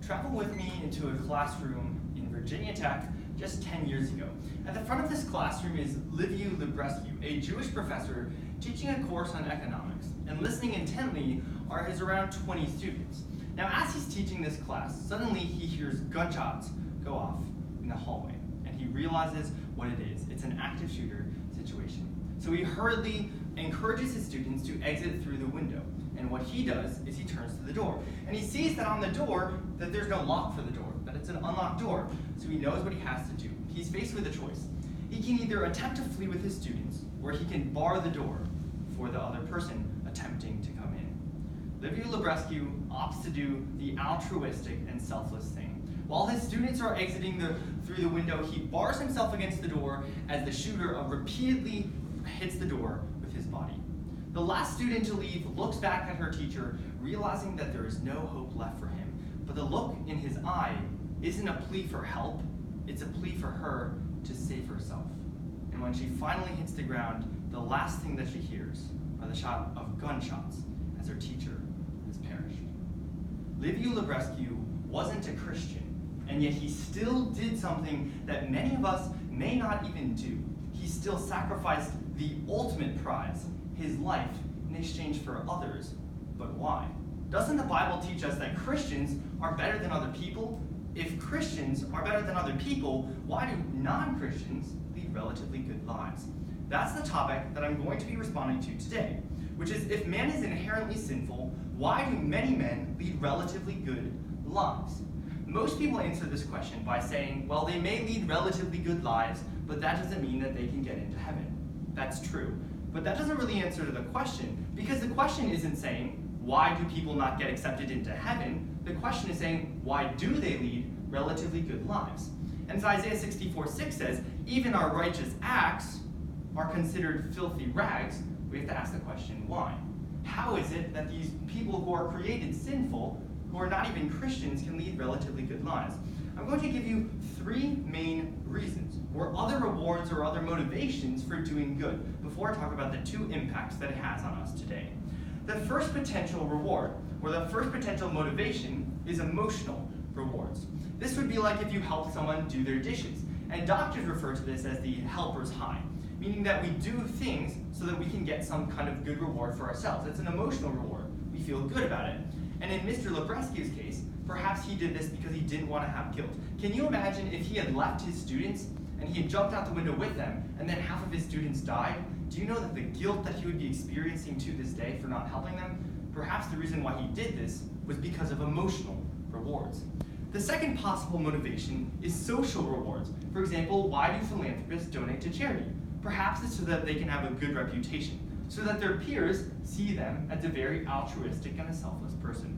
Travel with me into a classroom in Virginia Tech just 10 years ago. At the front of this classroom is Liviu Librescu, a Jewish professor teaching a course on economics, and listening intently are his around 20 students. Now, as he's teaching this class, suddenly he hears gunshots go off in the hallway, and he realizes what it is. It's an active shooter situation. So he hurriedly encourages his students to exit through the window. And what he does is he turns to the door. And he sees that on the door, that there's no lock for the door, that it's an unlocked door. So he knows what he has to do. He's faced with a choice. He can either attempt to flee with his students, or he can bar the door for the other person attempting to come in. Liviu Librescu opts to do the altruistic and selfless thing. While his students are exiting through the window, he bars himself against the door as the shooter repeatedly hits the door with his body. The last student to leave looks back at her teacher, realizing that there is no hope left for him. But the look in his eye isn't a plea for help, it's a plea for her to save herself. And when she finally hits the ground, the last thing that she hears are the shot of gunshots as her teacher has perished. Liviu Librescu wasn't a Christian, and yet he still did something that many of us may not even do. He still sacrificed the ultimate prize, his life, in exchange for others. But why? Doesn't the Bible teach us that Christians are better than other people? If Christians are better than other people, why do non-Christians lead relatively good lives? That's the topic that I'm going to be responding to today, which is, if man is inherently sinful, why do many men lead relatively good lives? Most people answer this question by saying, well, they may lead relatively good lives, but that doesn't mean that they can get into heaven. That's true. But that doesn't really answer to the question, because the question isn't saying, why do people not get accepted into heaven? The question is saying, why do they lead relatively good lives? And so Isaiah 64:6 says, even our righteous acts are considered filthy rags. We have to ask the question, why? How is it that these people who are created sinful, who are not even Christians, can lead relatively good lives? I'm going to give you three main reasons, or other rewards or other motivations for doing good, before I talk about the two impacts that it has on us today. The first potential reward, or the first potential motivation, is emotional rewards. This would be like if you help someone do their dishes, and doctors refer to this as the helper's high, meaning that we do things so that we can get some kind of good reward for ourselves. It's an emotional reward. We feel good about it. And in Mr. Librescu's case, perhaps he did this because he didn't want to have guilt. Can you imagine if he had left his students and he had jumped out the window with them, and then half of his students died? Do you know that the guilt that he would be experiencing to this day for not helping them? Perhaps the reason why he did this was because of emotional rewards. The second possible motivation is social rewards. For example, why do philanthropists donate to charity? Perhaps it's so that they can have a good reputation, so that their peers see them as a very altruistic and a selfless person.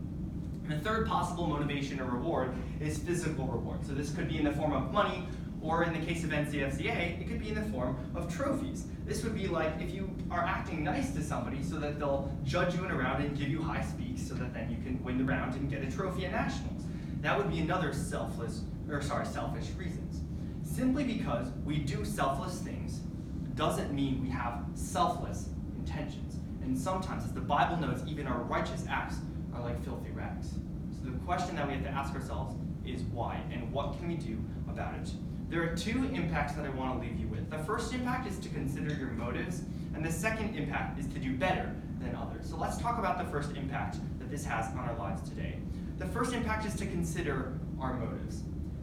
And the third possible motivation or reward is physical reward. So this could be in the form of money, or in the case of NCFCA, it could be in the form of trophies. This would be like if you are acting nice to somebody so that they'll judge you in a round and give you high speaks so that then you can win the round and get a trophy at nationals. That would be another selfish reasons. Simply because we do selfless things doesn't mean we have selfless intentions. And sometimes, as the Bible notes, even our righteous acts are like filthy rags. So the question that we have to ask ourselves is why, and what can we do about it? There are two impacts that I want to leave you with. The first impact is to consider your motives, and the second impact is to do better than others. So let's talk about the first impact that this has on our lives today. The first impact is to consider our motives.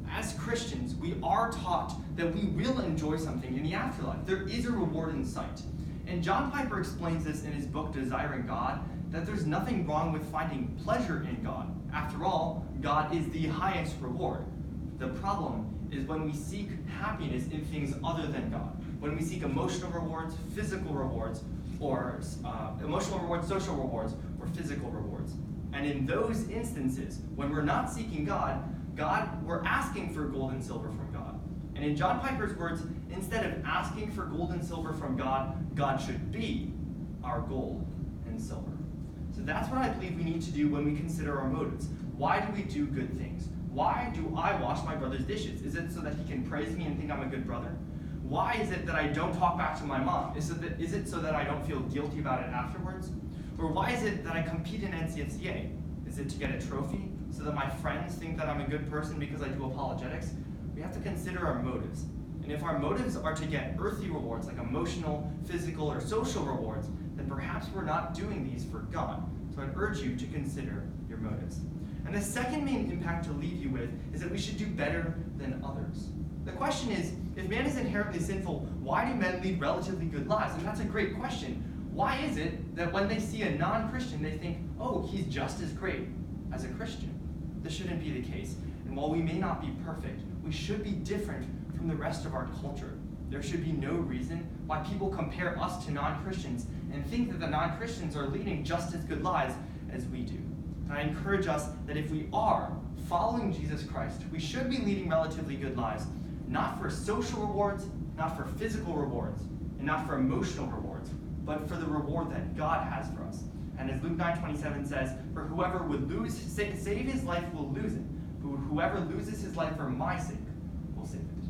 As Christians, we are taught that we will enjoy something in the afterlife. There is a reward in sight. And John Piper explains this in his book, Desiring God, that there's nothing wrong with finding pleasure in God. After all, God is the highest reward. The problem is when we seek happiness in things other than God. When we seek emotional rewards, physical rewards, or emotional rewards, social rewards, or physical rewards. And in those instances, when we're not seeking God, we're asking for gold and silver from God. And in John Piper's words, instead of asking for gold and silver from God, God should be our gold and silver. So that's what I believe we need to do when we consider our motives. Why do we do good things? Why do I wash my brother's dishes? Is it so that he can praise me and think I'm a good brother? Why is it that I don't talk back to my mom? Is it so that I don't feel guilty about it afterwards? Or why is it that I compete in NCFCA? Is it to get a trophy so that my friends think that I'm a good person because I do apologetics, we have to consider our motives. And if our motives are to get earthly rewards, like emotional, physical, or social rewards, then perhaps we're not doing these for God. So I'd urge you to consider your motives. And the second main impact to leave you with is that we should do better than others. The question is, if man is inherently sinful, why do men lead relatively good lives? And that's a great question. Why is it that when they see a non-Christian, they think, oh, he's just as great as a Christian? This shouldn't be the case. And while we may not be perfect, we should be different from the rest of our culture. There should be no reason why people compare us to non-Christians and think that the non-Christians are leading just as good lives as we do. And I encourage us that if we are following Jesus Christ, we should be leading relatively good lives, not for social rewards, not for physical rewards, and not for emotional rewards, but for the reward that God has for us. And as Luke 9:27 says, for whoever would save his life will lose it, but whoever loses his life for my sake will save it.